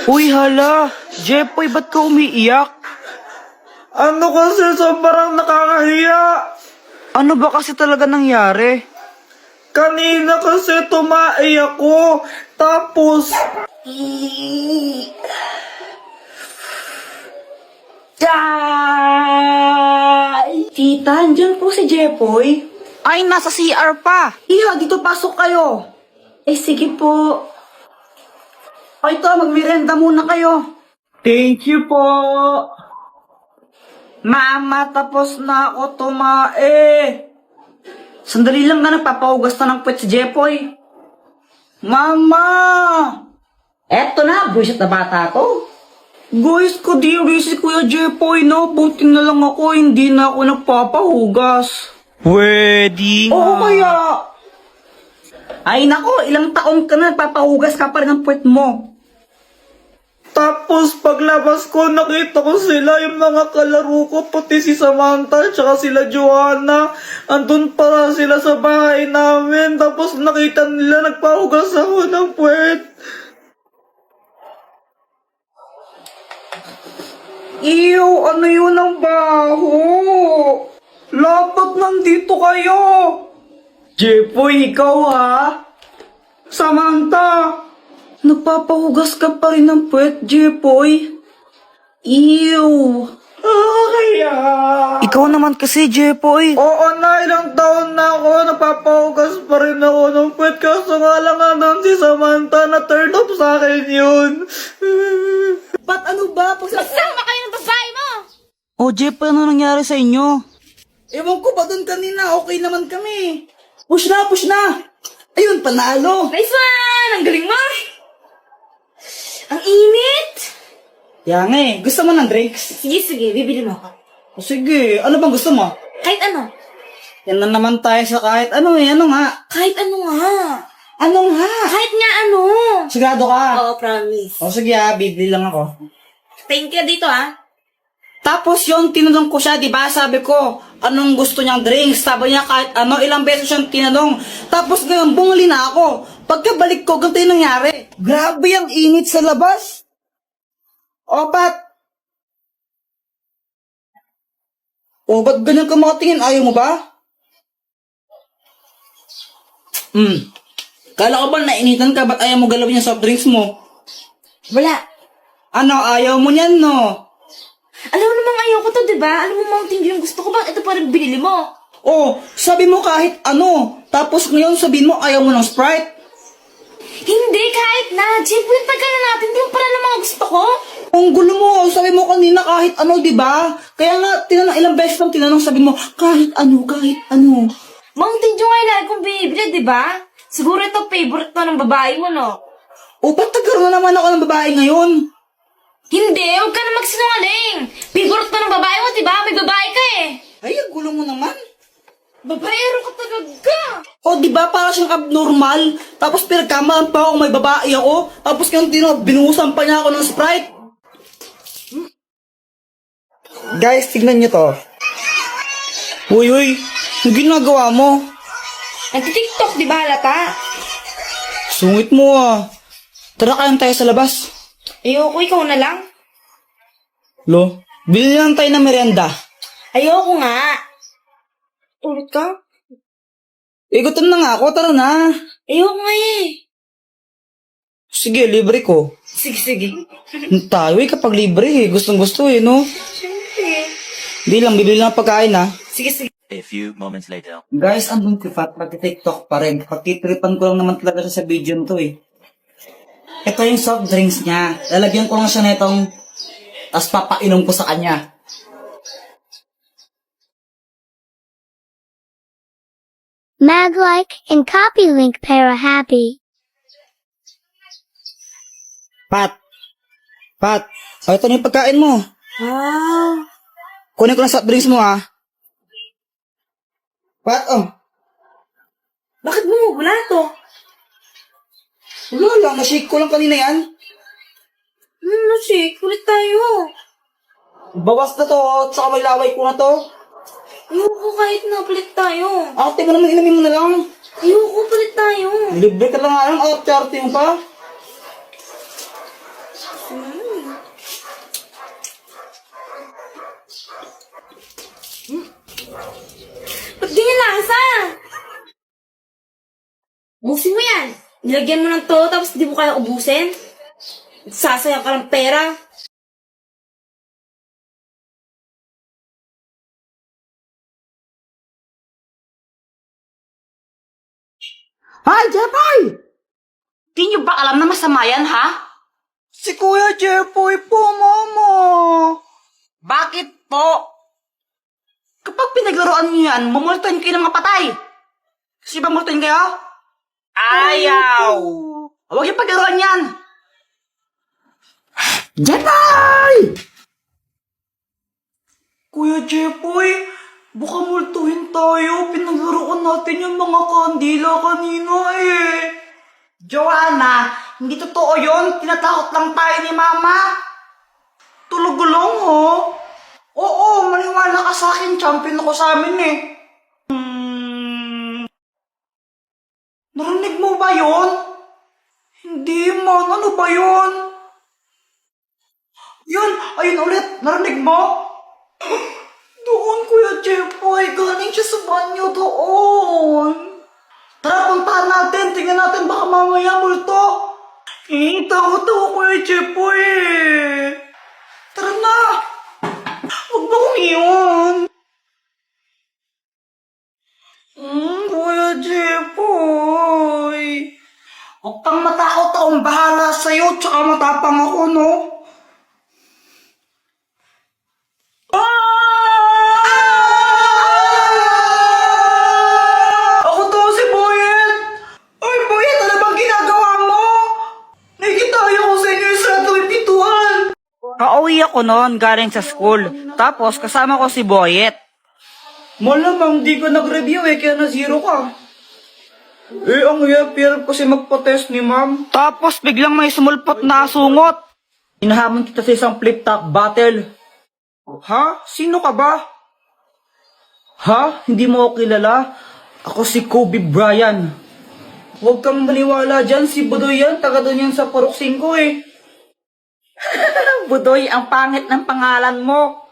Uy, hala! Jepoy, ba't ka umiiyak? Ano kasi sobrang nakakahiya. Ano ba kasi talaga nangyari? Kanina kasi tumae ako. Tapos, Tita, andyan po si Jepoy. Ay, nasa CR pa! Iha, dito pasok kayo. Eh, sige po. O ito, magmirenda muna kayo. thank you po. Mama, tapos na ako tumae. Sandali lang na nagpapahugas na ng puwet si Jepoy. Mama! Eto na, buwisit na bata to. Guys, kadiri si Kuya Jepoy, no? Buti na lang ako, hindi na ako nagpapahugas. Pwede Oo kaya. Ay nako, ilang taon ka na nagpapahugas ka pa rin ng puwet mo. Tapos paglabas ko, nakita ko sila, yung mga kalaro ko, pati si Samantha, tsaka sila Joanna. Andun para sila sa bahay namin. Tapos nakita nila, nagpahugas ako ng puwet. Iyo, ano yun ang baho? Dapat nandito kayo. Jepoy, ikaw ha? Samantha, nagpapahugas ka pa rin ng puwet, Jepoy. Ew. Kaya. Ikaw naman kasi, Jepoy. Oo na, ilang taon na ako, napapahugas pa rin ako ng puwet. Kaso nga lang andun si Samantha, na turn off sa akin yun. Ba't ano ba? Magsama kayo ng babae mo! O, Jepoy, ano nangyari sa inyo? Ewan ko ba doon kanina, okay naman kami. Push na, push na. Ayun, panalo. Nice one! Ang galing mo! Ang init! Yan eh, gusto mo ng drinks? Sige, sige, bibili mo ako. O sige, ano bang gusto mo? Kahit ano. Yan na naman tayo sa kahit ano eh, ano nga? Kahit ano nga. Ano nga? Kahit nga ano. Sigurado ka? Oo, promise. O sige bibili lang ako. Thank you dito Tapos yun, tinanong ko siya, di ba? Sabi ko, anong gusto niyang drinks? Sabi niya kahit ano, ilang beses siyang tinanong. Tapos ngayon, bumuli na ako. Pagkabalik ko, ganito yung nangyari. Grabe ang init sa labas. O, ba't ganyan ka makatingin? Ayaw mo ba? Kala ko ba nainitan ka? Ba't ayaw mo galawin yung soft drinks mo? Wala. Ano, ayaw mo niyan, no? Alam mo namang ayaw ko to, diba? Alam mo Mountain Dew yung gusto ko. Bakit ito pa rin binili mo? Oh, sabi mo kahit ano. Tapos ngayon sabihin mo ayaw mo ng Sprite. Hindi, kahit na. Jeep, yung tagal na natin. Di mo pala ng mga gusto ko. Ang gulo mo, sabi mo kanina kahit ano, di ba? Kaya nga, ilang beses lang tinanong, sabi mo, kahit ano, kahit ano. Mountain Dew nga yung lagi kong binibili, diba? Siguro ito favorite to ng babae mo, no? O, ba't nagkaroon na naman ako ng babae ngayon? Hindi, huwag ka na magsinungaling. Favorite to ng babae mo, diba? May babae ka eh. Ay, ang gulo mo naman. Babaero ka talaga. O, di ba, para siyang abnormal. Tapos pinagkamalan pa ako, may babae ako. Tapos ngayon, binuhusan pa niya ako ng Sprite. Guys, tignan niyo to. Uy, ang ginagawa mo? Nagtitiktok, di ba, halata? Sungit mo ah. Tara, kayan tayo sa labas. Ayoko, ikaw na lang. Lo, bili lang tayo ng merienda. Ayoko nga. Ulit ka? Gutom na nga ako, tara na. Ayoko nga eh. Sige, libre ko. Sige, sige. Tayo kapag libre eh. Gustong gusto eh, no? Siyempre. Hindi lang, bibili lang ng pagkain ha. Sige, sige. A few moments later. Guys, andun si Fat, pag-tiktok pa rin. Pagtitripan ko lang naman talaga siya sa video nito eh. Ito yung soft drinks niya. Lalagyan ko lang siya netong, tas papainom ko sa kanya. Mag-like and copy link para happy. Pat! O, ito na yung pagkain mo. Kunin ko lang soft drinks mo ha. Pat, Bakit mo wala to? Wala lang, na-shake ko lang kanina yan. Shake. Ulit tayo. Bawas na to, tsaka may laway ko na to. Ayoko kahit na ulit tayo. Ate mo naman, inamin mo na lang. Ayoko ulit tayo. Libre ka lang nga lang, arte-arte mo pa. Ba't ganyan lasa? Ubusin mo yan. Nilagyan mo ng todo tapos di mo kaya ubusin? Sasayang ka ng pera. Ay, Jepoy! Di nyo ba alam na masama yan, ha? Si Kuya Jepoy po, Mama. Bakit po? Kapag pinaglaruan nyo yan, mumultuin kayo ng mga patay. Kasi ba multuin kayo? Ayaw! Huwag yung paglaruan yan! Jepoy! Kuya Jepoy, baka multuhin tayo. Pinaglaruan natin yung mga kandila kanina eh. Joanna, hindi totoo yun. Tinatakot lang tayo ni Mama. Tulog lang, ha? Oo, maniwala ka sa akin. Champion ako sa amin eh. Narinig mo ba yun? Hindi man, ano ba yun? Yun, ayun ulit, narinig mo? Doon, Kuya Jepoy, galing siya sa banyo doon. Tara, puntahan natin. Tingnan natin baka mamaya multo. Takot ako, Kuya Jepoy eh. Tara na. Huwag mo kong iyon. Kuya Jepoy. Huwag kang matakot, akong bahala sa'yo. Tsaka matapang ako, no? Ako to si Boyet! Ay, Boyet, ano bang ginagawa mo? Nakikita ko sa inyo sa tuwing pintuan. Pauwi ako noon galing sa school. Tapos kasama ko si Boyet. Malamang di ka nag-review eh, kaya na-zero ka. Eh, ang hirap kasi magpa-test ni ma'am. Tapos biglang may sumulpot na sungot. Inahamon kita sa isang flip-top battle. Ha? Sino ka ba? Ha? Hindi mo ako kilala? Ako si Kobe Bryant. Huwag kang maniwala dyan, si Budoy yan, taga doon yan sa Purok 5 eh. Budoy, ang pangit ng pangalan mo.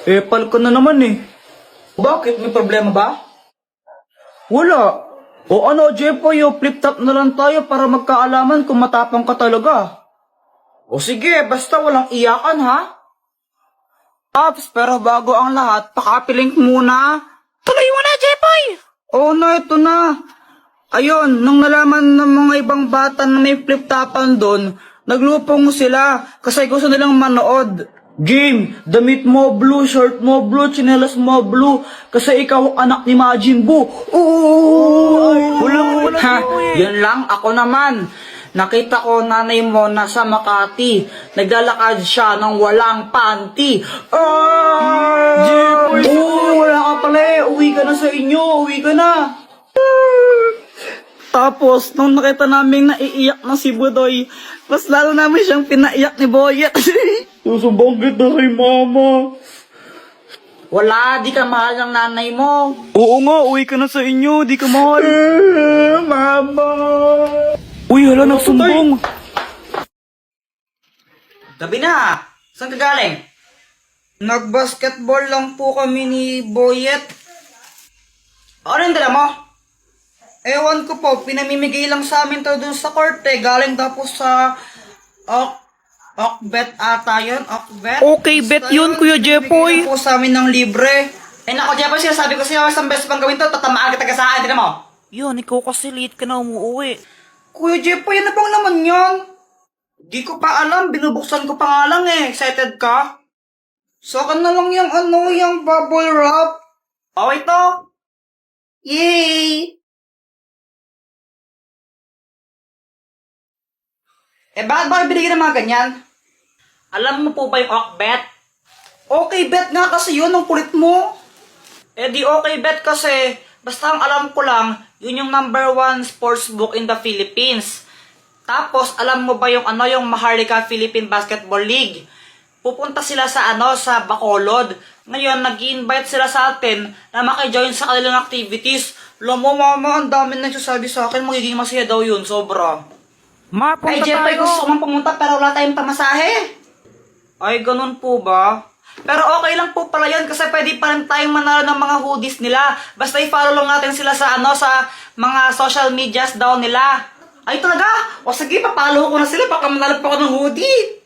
Epal ka na naman eh. Bakit? May problema ba? Wala. O ano, Jepoy, flip-top na lang tayo para magkaalaman kung matapang ka talaga. O sige, basta walang iyakan ha. Ops, pero bago ang lahat, pakapilink muna. Tuloy mo na, Jepoy! Oo na, ito na. Ayun, nung nalaman ng mga ibang bata na may flip-topan doon, naglupong sila kasi gusto nilang manood. Game, damit mo blue, shirt mo blue, tsinelas mo blue, kasi ikaw ang anak ni Majin Buu. Wala, yun lang, ako naman. Nakita ko nanay mo nasa Makati. Naglalakad siya ng walang panty. Jepoy, wala ka pala eh. Uwi ka na sa inyo, uwi ka na. Tapos, nung nakita namin naiiyak na si Budoy, mas lalo namin siyang pinaiyak ni Boyet. Susubong kita kay Mama. Wala, di ka mahal ng nanay mo. Oo nga, uwi ka na sa inyo, di ka mahal. Mama. Uy, hala, nagsumbong. Gabi na, saan ka galing? Nag-basketball lang po kami ni Boyet. Ano yung dala mo? Ewan ko po, pinamimigay lang sa amin to dun sa court eh. Galing tapos sa Okbet ata yun, Okbet. Okay, bet yun, Kuya Jepoy. Pinamimigay po sa amin ng libre. Eh nako, Jepoy, sinasabi ko sa'yo, isang beses pang gawin to, tatamaan kita ka sa akin, tignan mo. Yun, ikaw kasi late ka na umuwi. Kuya Jepoy, ano bang naman yan? Di ko pa alam, binubuksan ko pa nga lang eh. Excited ka? So, na lang yung yung bubble wrap. Oh, ito. Yay! Eh, bakit ba kayo binigyan ng mga ganyan? Alam mo po ba yung Okbet? Okay, bet nga kasi yun, ang kulit mo. Eh di okay bet kasi, basta ang alam ko lang, yun yung #1 sports book in the Philippines. Tapos, alam mo ba yung yung Maharlika Philippine Basketball League? Pupunta sila sa sa Bacolod. Ngayon, nag-invite sila sa atin na makijoin sa kanilang activities. Alam mo, Mama, ang dami nagsasabi sa akin, magiging masaya daw yun, sobra. Ma, punta Ay, Jeffrey, tayo. gusto ko man pumunta pero wala tayong pamasahe. Ay, ganun po ba? Pero okay lang po pala yun kasi pwede pa rin tayong manalo ng mga hoodies nila. Basta i-follow lang natin sila sa sa mga social medias daw nila. Ay talaga? O sige, papalo ko na sila baka manalo pa ako ng hoodie.